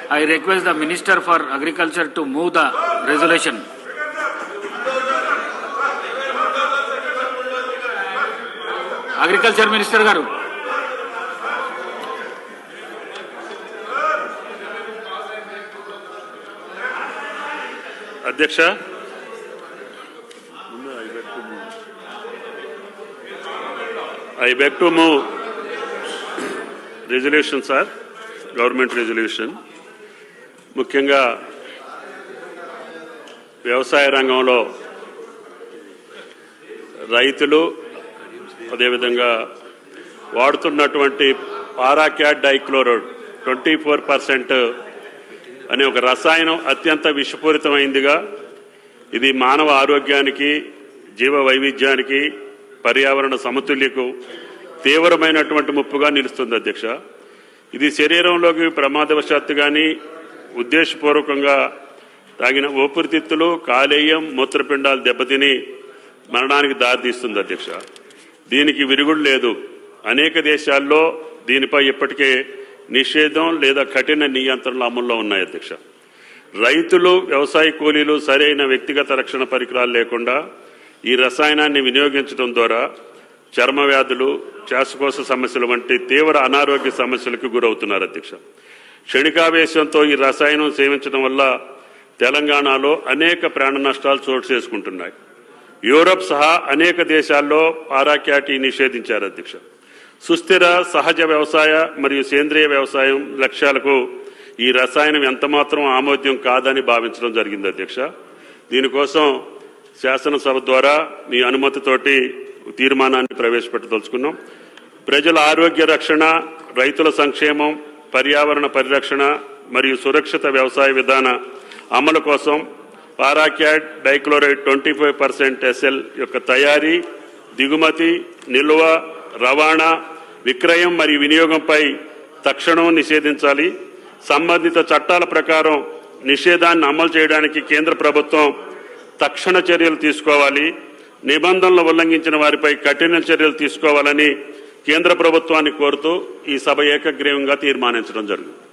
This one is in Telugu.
I request the Minister for Agriculture to move the resolution. Agriculture Minister garu. Adhyaksha, I beg to move resolution, sir, government resolution. ముఖ్యంగా వ్యవసాయ రంగంలో రైతులు అదేవిధంగా వాడుతున్నటువంటి పారాక్యాట్ డైక్లోరైడ్ 24% అనే ఒక రసాయనం అత్యంత విషపూరితమైందిగా, ఇది మానవ ఆరోగ్యానికి, జీవ వైవిధ్యానికి, పర్యావరణ సమతుల్యకు తీవ్రమైనటువంటి ముప్పుగా నిలుస్తుంది అధ్యక్ష. ఇది శరీరంలోకి ప్రమాదవశాత్తు కానీ ఉద్దేశపూర్వకంగా తాగిన ఊపిరితిత్తులు, కాలేయం, మూత్రపిండాలు దెబ్బతిని మరణానికి దారితీస్తుంది అధ్యక్ష. దీనికి విరుగుడు లేదు. అనేక దేశాల్లో దీనిపై ఇప్పటికే నిషేధం లేదా కఠిన నియంత్రణలు అమల్లో ఉన్నాయి అధ్యక్ష. రైతులు, వ్యవసాయ కూలీలు సరైన వ్యక్తిగత రక్షణ పరికరాలు లేకుండా ఈ రసాయనాన్ని వినియోగించడం ద్వారా చర్మ వ్యాధులు, శ్వాసకోశ సమస్యలు వంటి తీవ్ర అనారోగ్య సమస్యలకు గురవుతున్నారు అధ్యక్ష. క్షణికావేశంతో ఈ రసాయనం సేవించడం వల్ల తెలంగాణలో అనేక ప్రాణ నష్టాలు చోటు చేసుకుంటున్నాయి. యూరప్ సహా అనేక దేశాల్లో పారాక్యాట్ నిషేధించారు అధ్యక్ష. సుస్థిర సహజ వ్యవసాయ మరియు సేంద్రియ వ్యవసాయం లక్ష్యాలకు ఈ రసాయనం ఎంతమాత్రం ఆమోద్యం కాదని భావించడం జరిగింది అధ్యక్ష. దీనికోసం శాసనసభ ద్వారా మీ అనుమతితోటి తీర్మానాన్ని ప్రవేశపెట్టదలుచుకున్నాం. ప్రజల ఆరోగ్య రక్షణ, రైతుల సంక్షేమం, పర్యావరణ పరిరక్షణ మరియు సురక్షిత వ్యవసాయ విధాన అమలు కోసం పారాక్యాట్ డైక్లోరైడ్ 25% SL యొక్క తయారీ, దిగుమతి, నిల్వ, రవాణా, విక్రయం మరియు వినియోగంపై తక్షణం నిషేధించాలి. సంబంధిత చట్టాల ప్రకారం నిషేధాన్ని అమలు చేయడానికి కేంద్ర ప్రభుత్వం తక్షణ చర్యలు తీసుకోవాలి. నిబంధనలు ఉల్లంఘించిన వారిపై కఠిన చర్యలు తీసుకోవాలని కేంద్ర ప్రభుత్వాన్ని కోరుతూ ఈ సభ ఏకగ్రీవంగా తీర్మానించడం జరిగింది.